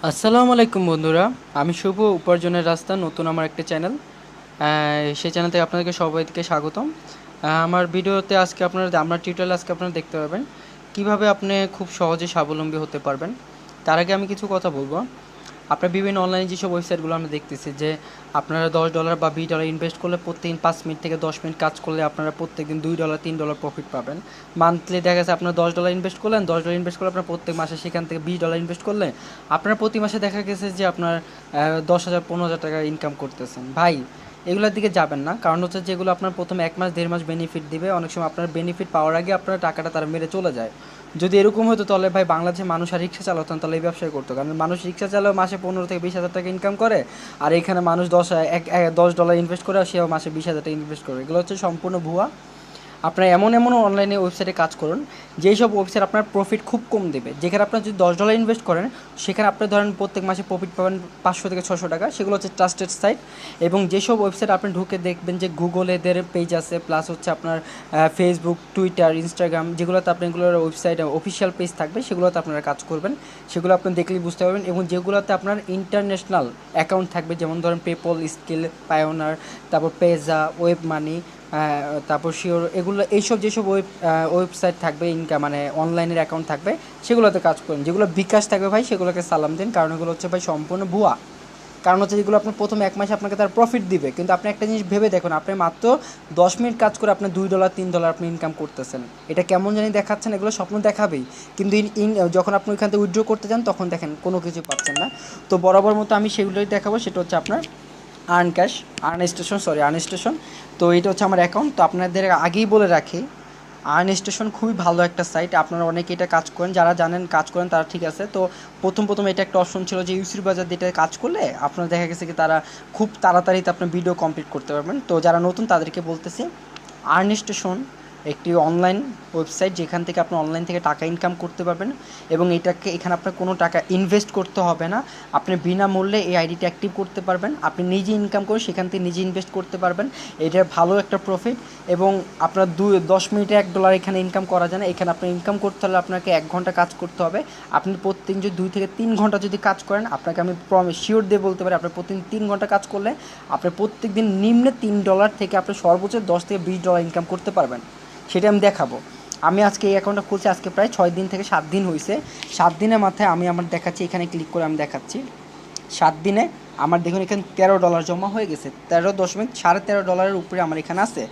আসসালামু আলাইকুম বন্ধুরা, আমি শুভ উপার্জনের রাস্তা নতুন আমার একটা চ্যানেল। সেই চ্যানেল থেকে আপনাদেরকে সবাইকে স্বাগতম। আমার ভিডিওতে আজকে আপনারা টিউটোরিয়াল আজকে আপনারা দেখতে পাবেন কিভাবে আপনি খুব সহজে স্বাবলম্বী হতে পারবেন। তার আগে আমি কিছু কথা বলবো। আপনার বিভিন্ন অনলাইনে যেসব ওয়েবসাইটগুলো আমরা দেখতেছি যে আপনারা $10 বা $20 ইনভেস্ট করলে প্রত্যেকদিন 5 মিনিট থেকে 10 মিনিট কাজ করলে আপনারা প্রত্যেকদিন $2 $3 প্রফিট পাবেন। মান্থলি দেখা গেছে আপনার $10 ইনভেস্ট করলেন, $10 ইনভেস্ট করলে আপনার প্রত্যেক মাসে সেখান থেকে $20 ইনভেস্ট করলে আপনার প্রতি মাসে দেখা গেছে যে আপনার 10,000 15,000 টাকা ইনকাম করতেছেন। ভাই, এগুলোর দিকে যাবেন না, কারণ হচ্ছে যেগুলো আপনার প্রথম 1 মাস 1.5 মাস বেনিফিট দিবে, অনেক সময় আপনার বেনিফিট পাওয়ার আগে আপনার টাকাটা তারা মেরে চলে যায়। যদি এরকম হতো তাহলে ভাই বাংলাদেশে মানুষ আর রিক্সা চালাতেন, তাহলে এই ব্যবসায় করতো, কারণ মানুষ রিক্সা চালাও মাসে 15 থেকে 20 হাজার টাকা ইনকাম করে, আর এখানে মানুষ $10 ইনভেস্ট করে আর সেও মাসে 20,000 টাকা ইনভেস্ট করে। এগুলো হচ্ছে সম্পূর্ণ ভুয়া। আপনার এমন অনলাইনে ওয়েবসাইটে কাজ করুন যেই সব ওয়েবসাইট আপনার প্রফিট খুব কম দেবে। যেখানে আপনার যদি $10 ইনভেস্ট করেন সেখানে আপনি ধরেন প্রত্যেক মাসে প্রফিট পাবেন 500 থেকে 600 টাকা, সেগুলো হচ্ছে ট্রাস্টেড সাইট। এবং যেসব ওয়েবসাইট আপনি ঢুকে দেখবেন যে গুগল এদের পেজ আছে, প্লাস হচ্ছে আপনার ফেসবুক, টুইটার, ইনস্টাগ্রাম, যেগুলোতে আপনি এগুলোর ওয়েবসাইট অফিসিয়াল পেজ থাকবে সেগুলোতে আপনারা কাজ করবেন। সেগুলো আপনি দেখলেই বুঝতে পারবেন। এবং যেগুলোতে আপনার ইন্টারন্যাশনাল অ্যাকাউন্ট থাকবে, যেমন ধরেন পেপল, স্কিল, পায়োনার, তারপর পেজা, ওয়েব মানি, তারপর শিওর, এগুলো এইসব যেসব ওয়েবসাইট থাকবে মানে অনলাইনের অ্যাকাউন্ট থাকবে সেগুলোতে কাজ করুন। যেগুলো বিকাশ থাকবে ভাই সেগুলোকে সালাম দিন, কারণ এগুলো হচ্ছে ভাই সম্পূর্ণ ভুয়া। কারণ হচ্ছে যেগুলো আপনার প্রথম 1 মাসে আপনাকে তার প্রফিট দিবে, কিন্তু আপনি একটা জিনিস ভেবে দেখুন, আপনি মাত্র 10 মিনিট কাজ করে আপনি $2 $3 আপনি ইনকাম করতেছেন। এটা কেমন জানি দেখাচ্ছেন, এগুলো স্বপ্ন দেখাবেই, কিন্তু যখন আপনি ওইখান থেকে উইথড্র করতে যান তখন দেখেন কোনো কিছু পাচ্ছেন না। তো বরাবর মতো আমি সেগুলোই দেখাবো। সেটা হচ্ছে আপনার আর্ন স্টেশন। তো এটা হচ্ছে আমার অ্যাকাউন্ট। তো আপনাদের আগেই বলে রাখি, আর্ন স্টেশন খুবই ভালো একটা সাইট। আপনারা অনেকে এটা কাজ করেন, যারা জানেন কাজ করেন তারা ঠিক আছে। তো প্রথম এটা একটা অপশন ছিল যে ইউসির বাজার দিয়ে কাজ করলে আপনার দেখা গেছে কি তারা খুব তাড়াতাড়িতে আপনার ভিডিও কমপ্লিট করতে পারবেন। তো যারা নতুন তাদেরকে বলতেছি, আর্ন স্টেশন একটি অনলাইন ওয়েবসাইট যেখান থেকে আপনি অনলাইন থেকে টাকা ইনকাম করতে পারবেন। এবং এখানে আপনার কোনো টাকা ইনভেস্ট করতে হবে না। আপনি বিনামূল্যে এই আইডিটা অ্যাক্টিভ করতে পারবেন। আপনি নিজে ইনকাম করে সেখান থেকে নিজে ইনভেস্ট করতে পারবেন। এটার ভালো একটা প্রফিট। এবং আপনার 10 মিনিটে $1 এখানে ইনকাম করা যায় না। এখানে আপনার ইনকাম করতে হলে আপনাকে 1 ঘন্টা কাজ করতে হবে। আপনি প্রতিদিন যদি 2 থেকে 3 ঘন্টা যদি কাজ করেন, আপনাকে আমি শিওর দিয়ে বলতে পারি, আপনি প্রতিদিন 3 ঘন্টা কাজ করলে আপনি প্রত্যেক দিন নিম্নে $3 থেকে আপনি সর্বোচ্চ $10 থেকে $20 ইনকাম করতে পারবেন। সেটা আমি দেখাবো। আমি আজকে এই অ্যাকাউন্টটা খুলছি, আজকে প্রায় 6 দিন থেকে 7 দিন হয়েছে। 7 দিনের মাথায় আমি আমার দেখাচ্ছি, এখানে ক্লিক করে আমি দেখাচ্ছি। 7 দিনে আমার দেখুন এখানে $13 জমা হয়ে গেছে। 13.13 $13 উপরে আমার এখানে আছে।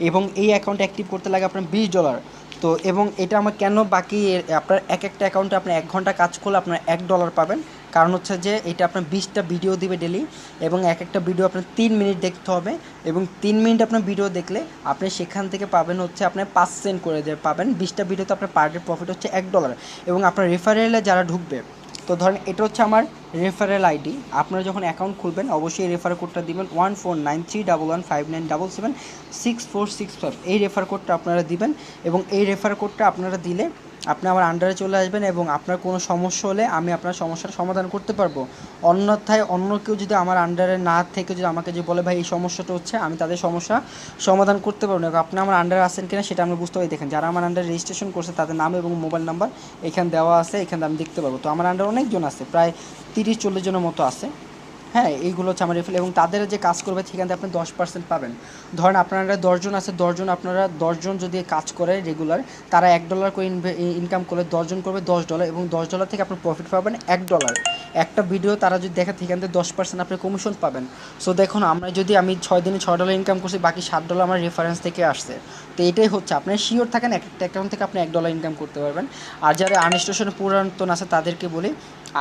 এবং এই অ্যাকাউন্ট অ্যাক্টিভ করতে লাগে আপনার $20। তো এবং এটা আমার কেন বাকি, আপনার একটা অ্যাকাউন্টে আপনি 1 ঘন্টা কাজ করলে আপনার $1 পাবেন। কারণ হচ্ছে যে এটা আপনার 20টা ভিডিও দিবে ডেলি, এবং একটা ভিডিও আপনার 3 মিনিট দেখতে হবে। এবং 3 মিনিট আপনার ভিডিও দেখলে আপনি সেখান থেকে পাবেন হচ্ছে আপনি 5 সেন্ট করে পাবেন। 20টা ভিডিওতে আপনার পার ডে প্রফিট হচ্ছে $1। এবং আপনার রেফারেলে যারা ঢুকবে, তো ধরেন এটা হচ্ছে আমার রেফারেল আইডি। আপনারা যখন অ্যাকাউন্ট খুলবেন অবশ্যই রেফার কোডটা দিবেন 14931159776465। এই রেফার কোডটা আপনারা দিবেন। এবং এই রেফার কোডটা আপনারা দিলে আপনি আমার আন্ডারে চলে আসবেন, এবং আপনার কোনো সমস্যা হলে আমি আপনার সমস্যার সমাধান করতে পারবো। অন্যথায় অন্য কেউ যদি আমার আন্ডারে না থেকে যদি আমাকে যে বলে ভাই এই সমস্যাটা হচ্ছে, আমি তাদের সমস্যা সমাধান করতে পারবো না। আপনি আমার আন্ডারে আসেন কিনা সেটা আমরা বুঝতে পারি। দেখেন যারা আমার আন্ডারে রেজিস্ট্রেশন করছে তাদের নাম এবং মোবাইল নাম্বার এখানে দেওয়া আছে, এখানে আমি দেখতে পারবো। তো আমার আন্ডারে অনেকজন আছে, প্রায় 30-40 জনের মতো আছে। হ্যাঁ, এইগুলো হচ্ছে আমার রেফারেল। এবং তাদের যে কাজ করবে সেখান থেকে আপনি 10% পাবেন। ধরেন আপনারা 10 জন আছে, 10 জন আপনারা 10 জন যদি কাজ করে রেগুলার, তারা $1 করে ইনকাম করলে 10 জন করবে $10, এবং $10 থেকে আপনি প্রফিট পাবেন $1। একটা ভিডিও তারা যদি দেখে সেখান থেকে 10% আপনি কমিশন পাবেন। সো দেখুন, আমি 6 দিনে $6 ইনকাম করছি, বাকি $7 আমার রেফারেন্স থেকে আসছে। তো এটাই হচ্ছে, আপনার শিওর থাকেন একটা অ্যাকাউন্ট থেকে আপনি $1 ইনকাম করতে পারবেন। আর যারা আনস্টেশনে পুরাতন আছে তাদেরকে বলি,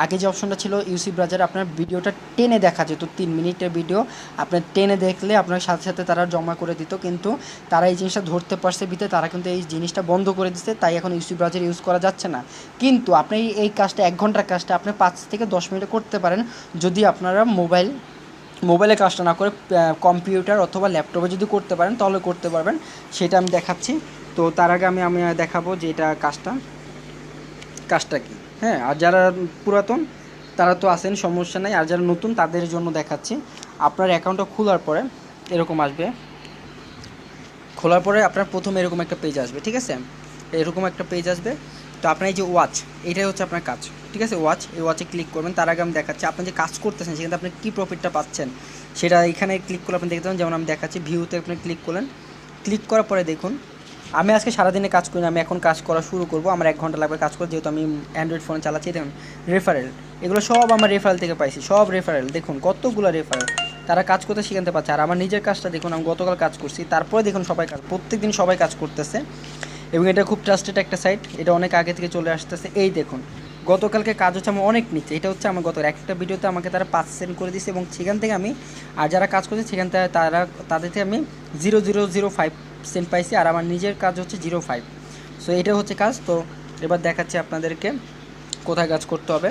আগে যে অপশনটা ছিল ইউসি ব্রাউজারে আপনার ভিডিওটা টেনে দেখা যেত, 3 মিনিটের ভিডিও আপনার টেনে দেখলে আপনার সাথে সাথে তারা জমা করে দিত। কিন্তু তারা এই জিনিসটা ধরতে পারছে বিতে তারা কিন্তু এই জিনিসটা বন্ধ করে দিচ্ছে, তাই এখন ইউসি ব্রাউজার ইউজ করা যাচ্ছে না। কিন্তু আপনি এই কাজটা 1 ঘন্টার কাজটা আপনি 5 থেকে 10 মিনিটে করতে পারেন, যদি আপনারা মোবাইলে কাজটা না করে কম্পিউটার অথবা ল্যাপটপে যদি করতে পারেন তাহলে করতে পারবেন। সেটা আমি দেখাচ্ছি। তো তার আগে আমি দেখাবো যে এটা কাজটা কি। হ্যাঁ, আর যারা পুরাতন তারা তো আসেন, সমস্যা নাই। আর যারা নতুন তাদের জন্য দেখাচ্ছি। আপনার অ্যাকাউন্টটা খোলার পরে এরকম আসবে। খোলার পরে আপনার প্রথমে এরকম একটা পেজ আসবে, ঠিক আছে? এরকম একটা পেজ আসবে। তো আপনার এই যে ওয়াচ, এটাই হচ্ছে আপনার কাজ। ঠিক আছে, ওয়াচ, এই ওয়াচে ক্লিক করবেন। তার আগে আমি দেখাচ্ছি আপনি যে কাজ করতেছেন সেখানে আপনি কী প্রফিটটা পাচ্ছেন সেটা এখানে ক্লিক করলে আপনি দেখতে পাবেন। যেমন আমি দেখাচ্ছি, ভিউতে আপনি ক্লিক করলেন, ক্লিক করার পরে দেখুন আমি আজকে সারাদিনে কাজ করি না, আমি এখন কাজ করা শুরু করবো। আমার 1 ঘন্টা লাগবে কাজ করে, যেহেতু আমি অ্যান্ড্রয়েড ফোনে চালাচ্ছি। দেখুন রেফারেল, এগুলো সব আমার রেফারেল থেকে পাইছি, সব রেফারেল। দেখুন কতগুলো রেফারেল, তারা কাজ করতে শিখাতে পারছে। আর আমার নিজের কাজটা দেখুন, আমি গতকাল কাজ করছি, তারপরে দেখুন সবাই কাজ, প্রত্যেক দিন সবাই কাজ করতেছে। এবং এটা খুব ট্রাস্টেড একটা সাইট, এটা অনেক আগে থেকে চলে আসতেছে। এই দেখুন গতকালকে কাজ হচ্ছে আমার অনেক নিচে, এটা হচ্ছে আমার গত একটা ভিডিওতে আমাকে তারা 5 সেন্ট করে দিয়েছে, এবং সেখান থেকে আমি, আর যারা কাজ করছে সেখান থেকে তাদের থেকে আমি 0.005 সেন্ট পাইছি, আর আমার নিজের কাজ হচ্ছে 0.5। সো এটা হচ্ছে কাজ। তো এবার দেখাচ্ছি আপনাদেরকে কোথায় কাজ করতে হবে।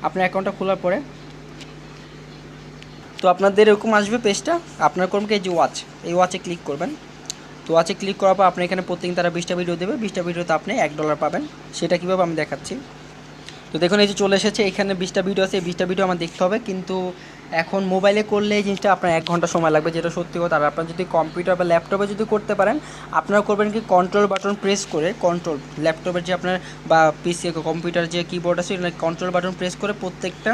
আপনার অ্যাকাউন্টটা খোলার পরে তো আপনাদের এরকম আসবে পেজটা। আপনার করবেন কি, এই যে ওয়াচ, এই ওয়াচে ক্লিক করবেন। তো ওয়াচে ক্লিক করার পর আপনি এখানে প্রত্যেকদিন তারা 20টা ভিডিও দেবে, 20টা ভিডিওতে আপনি $1 পাবেন। সেটা কীভাবে আমি দেখাচ্ছি। তো দেখুন এই যে চলে এসেছে, এখানে 20টা ভিডিও আছে, এই 20টা ভিডিও আমার দেখতে হবে। কিন্তু এখন মোবাইলে করলে এই জিনিসটা আপনার 1 ঘন্টা সময় লাগবে, যেটা সত্যি কথা। আর আপনার যদি কম্পিউটার বা ল্যাপটপে যদি করতে পারেন, আপনারা করবেন কি, কন্ট্রোল বাটন প্রেস করে, কন্ট্রোল ল্যাপটপের যে আপনার বা পিসি কম্পিউটার যে কিবোর্ড আছে, কন্ট্রোল বাটন প্রেস করে প্রত্যেকটা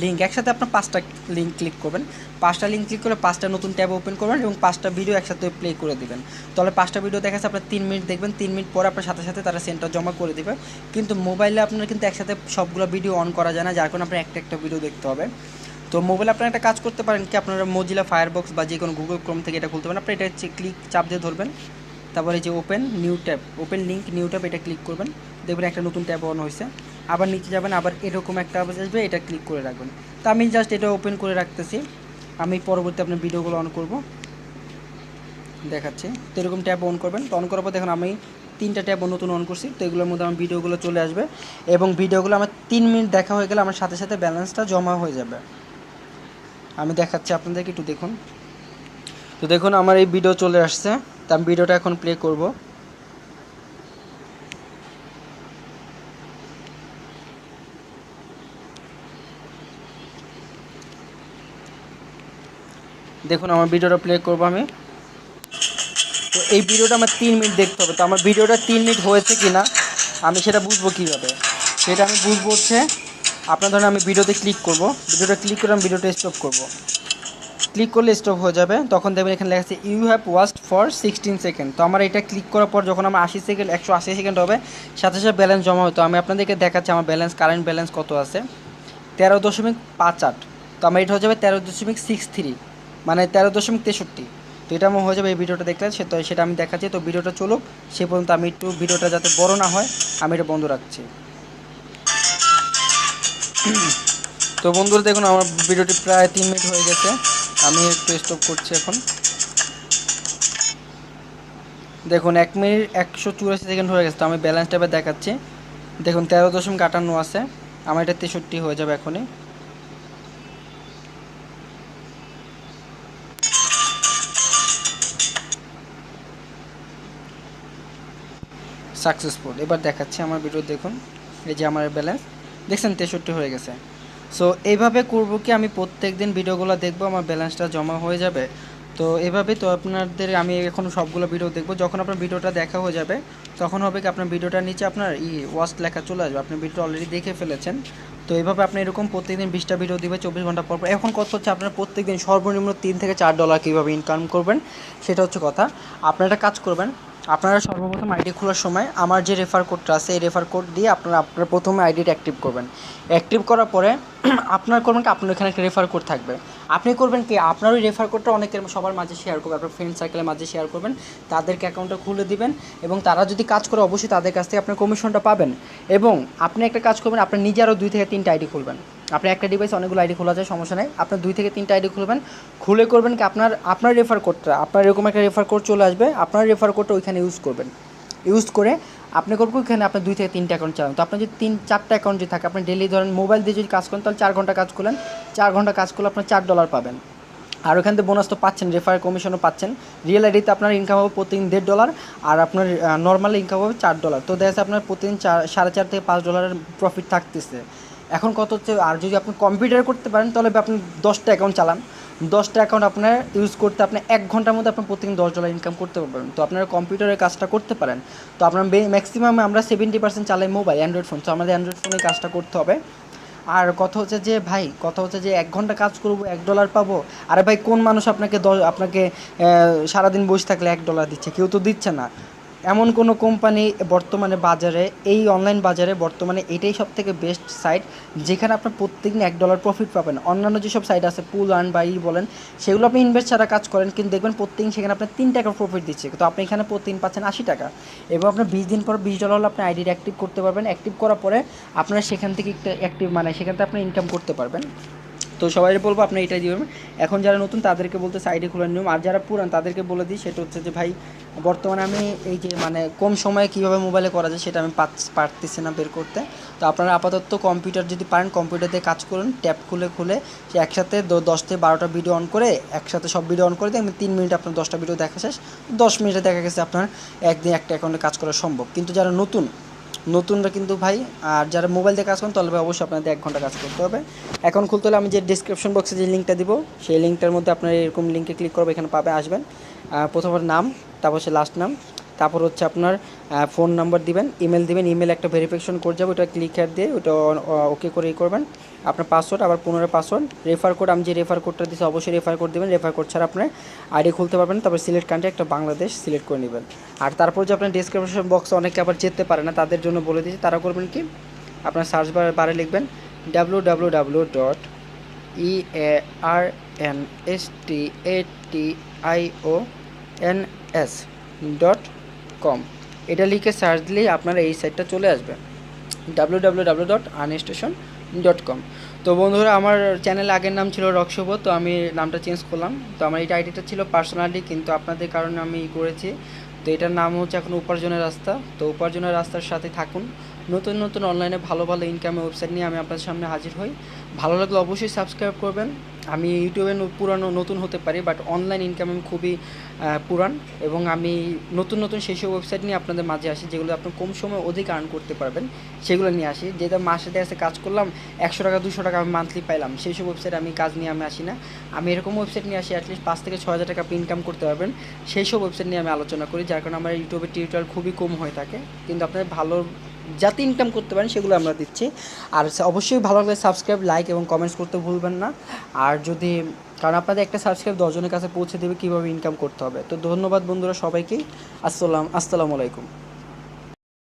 লিঙ্ক একসাথে আপনার 5টা লিঙ্ক ক্লিক করবেন। 5টা লিঙ্ক ক্লিক করে 5টা নতুন ট্যাব ওপেন করবেন এবং 5টা ভিডিও একসাথে প্লে করে দেবেন। তাহলে 5টা ভিডিও দেখাচ্ছে আপনার 3 মিনিট দেখবেন, 3 মিনিট পরে আপনার সাথে সাথে তারা সেন্টার জমা করে দেবে। কিন্তু মোবাইলে আপনার কিন্তু একসাথে সবগুলো ভিডিও অন করা যায় না, যার কারণে আপনার একটা ভিডিও দেখতে হবে। তো মোবাইলে আপনারা একটা কাজ করতে পারেন কি, আপনারা মোজিলা ফায়ারবক্স বা যে কোনো গুগল ক্রোম থেকে এটা খুলতে পারেন। আপনি এটা হচ্ছে ক্লিক চাপ দিয়ে ধরবেন, তারপরে যে open new tab, open link new tab, এটা ক্লিক করবেন। দেখবেন একটা নতুন ট্যাব অন হয়েছে। আবার নিচে যাবেন, আবার এরকম একটা আওয়াজ আসবে, এটা ক্লিক করে রাখবেন। তো আমি জাস্ট এটা ওপেন করে রাখতেছি, আমি পরবর্তী আপনার ভিডিওগুলো অন করব দেখাচ্ছি। তো এরকম ট্যাব অন করবেন। তো অন করার পর দেখুন আমি 3টা ট্যাব নতুন অন করছি। তো এগুলোর মধ্যে আমার ভিডিওগুলো চলে আসবে, এবং ভিডিওগুলো আমার 3 মিনিট দেখা হয়ে গেলে আমার সাথে সাথে ব্যালেন্সটা জমা হয়ে যাবে। আমি দেখাচ্ছি আপনাদেরকে, একটু দেখুন। তো দেখুন আমার এই ভিডিও চলে আসছে, তো আমি ভিডিওটা এখন প্লে করব। দেখুন আমার ভিডিওটা প্লে করব আমি। তো এই ভিডিওটা আমার 3 মিনিট দেখতে হবে। তো আমার ভিডিওটা 3 মিনিট হয়েছে কি না আমি সেটা বুঝবো কীভাবে, সেটা আমি বুঝবো হচ্ছে, আপনার ধরেন আমি ভিডিওতে ক্লিক করব, ভিডিওটা ক্লিক করে আমি ভিডিওটা স্টপ করব। ক্লিক করলে স্টপ হয়ে যাবে, তখন দেখবেন এখানে লেখা আছে you have watched for 16 second. তো আমার এটা ক্লিক করার পর যখন আমার 80 সেকেন্ড 180 সেকেন্ড হবে, সাথে সাথে ব্যালেন্স জমা হতো। আমি আপনাদেরকে দেখাচ্ছি আমার ব্যালেন্স, কারেন্ট ব্যালেন্স কত আছে, 13.58। তো আমার এটা হয়ে যাবে 13.63, মানে 13.63। তো এটা আমার হয়ে যাবে এই ভিডিওটা দেখলে, সেটা আমি দেখাচ্ছি। তো ভিডিওটা চলুক, সে পর্যন্ত আমি একটু ভিডিওটা যাতে বড় না হয় আমি এটা বন্ধ রাখছি। তো বন্ধুরা দেখুন আমার ভিডিওটি প্রায় 3 মিনিট হয়ে গেছে, আমি একটু স্টপ করছি এখন। দেখুন 1 মিনিট 184 সেকেন্ড হয়ে গেছে। তো আমি ব্যালেন্স ট্যাবে দেখাচ্ছি, দেখুন 13.58 আছে, আমার এটা 63 হয়ে যাবে এখনই। সাকসেসফুল, এবার দেখাচ্ছি আমার ভিডিও দেখুন, এই যে আমার ব্যালেন্স দেখছেন 63 হয়ে গেছে। সো এইভাবে করবো কি, আমি প্রত্যেক দিন ভিডিওগুলো দেখবো, আমার ব্যালেন্সটা জমা হয়ে যাবে। তো এভাবে তো আপনাদের আমি এখন সবগুলো ভিডিও দেখবো। যখন আপনার ভিডিওটা দেখা হয়ে যাবে তখন হবে কি, আপনার ভিডিওটার নিচে আপনার ওয়াচ লেখা চলে আসবে, আপনি ভিডিওটা অলরেডি দেখে ফেলেছেন। তো এইভাবে আপনি এরকম প্রত্যেকদিন 20টা ভিডিও দিবে 24 ঘন্টা পর পর। এখন কত হচ্ছে, আপনার প্রত্যেকদিন সর্বনিম্ন $3 থেকে $4 কীভাবে ইনকাম করবেন সেটা হচ্ছে কথা। আপনারা একটা কাজ করবেন, আপনারা সর্বপ্রথম আইডি খোলার সময় আমার যে রেফার কোডটা আছে, এই রেফার কোড দিয়ে আপনার প্রথমে আইডিটা অ্যাক্টিভ করবেন। অ্যাক্টিভ করার পরে আপনার করবেন কি, আপনার এখানে একটা রেফার কোড থাকবে। আপনি করবেন কি, আপনার ওই রেফার কোডটা অনেকের সবার মাঝে শেয়ার করবেন, আপনার ফ্রেন্ড সার্কেলের মাঝে শেয়ার করবেন, তাদেরকে অ্যাকাউন্টটা খুলে দিবেন, এবং তারা যদি কাজ করে অবশ্যই তাদের কাছ থেকে আপনার কমিশনটা পাবেন। এবং আপনি একটা কাজ করবেন, আপনার নিজে আরও 2 থেকে 3টা আইডি খুলবেন। আপনি একটা ডিভাইসে অনেকগুলো আইডি খোলা যায়, সমস্যা নেই। আপনার 2 থেকে 3টা আইডি খুলবেন, খুলে করবেন কি, আপনার রেফার কোডটা, আপনার এরকম একটা রেফার কোড চলে আসবে, আপনার রেফার কোডটা ওইখানে ইউজ করবেন। ইউজ করে আপনি করবেন ওইখানে আপনার 2 থেকে 3টা অ্যাকাউন্ট চালান। তো আপনার যদি 3-4টা অ্যাকাউন্ট যদি থাকে, আপনি ডেলি ধরেন মোবাইল দিয়ে যদি কাজ করেন, তাহলে 4 ঘন্টা কাজ করলেন, 4 ঘন্টা কাজ করলে আপনার $4 পাবেন। আর ওখান থেকে বোনাস তো পাচ্ছেন, রেফার কমিশনও পাচ্ছেন। রিয়েল আইডিতে আপনার ইনকাম হবে প্রতিদিন $1.5, আর আপনার নর্মালি ইনকাম হবে $4। তো দেখা যাচ্ছে আপনার প্রতিদিন 4.5 থেকে $5 প্রফিট থাকতেছে। এখন কত হচ্ছে, আর যদি আপনি কম্পিউটারে করতে পারেন তাহলে আপনি 10টা অ্যাকাউন্ট চালান, 10টা অ্যাকাউন্ট আপনার ইউজ করতে আপনি 1 ঘন্টার মধ্যে আপনি প্রতিদিন $10 ইনকাম করতে পারবেন। তো আপনারা কম্পিউটারের কাজটা করতে পারেন। তো আপনার ম্যাক্সিমাম আমরা 70% চালাই মোবাইল, অ্যান্ড্রয়েড ফোন। তো আমাদের অ্যান্ড্রয়েড ফোনে কাজটা করতে হবে। আর কথা হচ্ছে যে ভাই, কথা হচ্ছে যে 1 ঘন্টা কাজ করব $1 পাবো। আরে ভাই, কোন মানুষ আপনাকে সারাদিন বসে থাকলে $1 দিচ্ছে? কেউ তো দিচ্ছে না। এমন কোনো কোম্পানি বর্তমানে বাজারে, এই অনলাইন বাজারে বর্তমানে এটাই সবথেকে বেস্ট সাইট, যেখানে আপনার প্রত্যেকদিন $1 প্রফিট পাবেন। অন্যান্য যেসব সাইট আছে পুল আর্ন বা বলেন, সেগুলো আপনি ইনভেস্ট ছাড়া কাজ করেন, কিন্তু দেখবেন প্রত্যেকদিন সেখানে আপনার $3 প্রফিট দিচ্ছে, কিন্তু আপনি এখানে প্রতিদিন পাচ্ছেন $80। এবং আপনার 20 দিন পর $20 হলে আপনি আইডি অ্যাক্টিভ করতে পারবেন। অ্যাক্টিভ করার পরে আপনারা সেখান থেকে একটা অ্যাক্টিভ মানে সেখান থেকে আপনি ইনকাম করতে পারবেন। তো সবাই বলবো আপনি এটাই দিবেন। এখন যারা নতুন তাদেরকে বলতে সাইডে খোলার নিয়ম, আর যারা পুরান তাদেরকে বলে দিই, সেটা হচ্ছে যে ভাই, বর্তমানে আমি এই যে মানে কম সময়ে কীভাবে মোবাইলে করা যায় সেটা আমি পারতেছি না বের করতে। তো আপনারা আপাতত কম্পিউটার যদি পারেন কম্পিউটার দিয়ে কাজ করুন, ট্যাব খুলে সে একসাথে 10 থেকে 12টা ভিডিও অন করে একসাথে সব ভিডিও অন করে দিয়ে 3 মিনিট আপনার 10টা ভিডিও দেখা শেষ। 10 মিনিটে দেখা গেছে আপনার একদিন একটা অ্যাকাউন্টে কাজ করা সম্ভব। কিন্তু যারা নতুনরা কিন্তু ভাই, আর যারা মোবাইল দিয়ে কাজ করেন তাহলে ভাই অবশ্যই আপনাদের 1 ঘন্টা কাজ করতে হবে। অ্যাকাউন্ট খুলতে হলে আমি যে ডিসক্রিপশন বক্সে যে লিঙ্কটা দিব, সেই লিঙ্কটার মধ্যে আপনার এরকম লিঙ্কে ক্লিক করবে, এখানে আসবেন। প্রথমে নাম, তারপর সে লাস্ট নাম, তারপর হচ্ছে আপনার ফোন নাম্বার দিবেন, ইমেল দিবেন, ইমেল একটা ভেরিফিকেশন কোড যাবে, ওটা ক্লিক দিয়ে ওটা ওকে করে করবেন। আপনার পাসওয়ার্ড, আবার পুনরায় পাসওয়ার্ড, রেফার কোড, আমি যে রেফার কোডটা দিচ্ছি অবশ্যই রেফার কোড দেবেন। রেফার কোড ছাড়া আপনার আইডি খুলতে পারবেন। তারপর সিলেক্ট কান্ট্রি, একটা বাংলাদেশ সিলেক্ট করে নেবেন। আর তারপর যে আপনার ডিসক্রিপশন বক্সে অনেকে আবার যেতে পারে না, তাদের জন্য বলে দিচ্ছি, তারা করবেন কি, আপনার সার্চ বারে লিখবেন www.earnestation.com। এটা লিখে সার্চ দিলেই আপনার এই সাইটটা চলে আসবে, www.earnestation.com। তো বন্ধুরা, আমার চ্যানেল আগের নাম ছিল রকশোভো, তো আমি নামটা চেঞ্জ করলাম। তো আমার এই আইডিটা ছিল পার্সোনালি, কিন্তু আপনাদের কারণে আমি করেছি। তো এটার নাম হচ্ছে এখন উপার্জনের রাস্তা। তো উপার্জনের রাস্তার সাথে থাকুন। নতুন অনলাইনে ভালো ইনকামের ওয়েবসাইট নিয়ে আমি আপনাদের সামনে হাজির হই। ভালো লাগলে অবশ্যই সাবস্ক্রাইব করবেন। আমি ইউটিউবে নতুন হতে পারি, বাট অনলাইন ইনকাম আমি খুবই পুরান, এবং আমি নতুন সেই সব ওয়েবসাইট নিয়ে আপনাদের মাঝে আসি, যেগুলো আপনি কম সময়ে অধিক আর্ন করতে পারবেন, সেগুলো নিয়ে আসি। যেটা মাসে দেখা কাজ করলাম, $100 $200 আমি মান্থলি পাইলাম, সেই সব ওয়েবসাইট আমি কাজ নিয়ে আসি না। আমি এরকম ওয়েবসাইট নিয়ে আসি অ্যাটলিস্ট 5 থেকে 6 হাজার টাকা আপনি ইনকাম করতে পারবেন, সেই সব ওয়েবসাইট নিয়ে আমি আলোচনা করি। যার কারণে আমার ইউটিউবের টিউটোরিয়াল খুবই কম হয়ে থাকে, কিন্তু আপনাদের ভালো যাতে ইনকাম করতে পারেন সেগুলো আমরা দিচ্ছি। আর অবশ্যই ভালো লাগলে সাবস্ক্রাইব, লাইক এবং কমেন্টস করতে ভুলবেন না। আর যদি, কারণ আপনাদের একটা সাবস্ক্রাইব 10 জনের কাছে পৌঁছে দেবে কীভাবে ইনকাম করতে হবে। তো ধন্যবাদ বন্ধুরা সবাইকেই। আসসালামু আলাইকুম।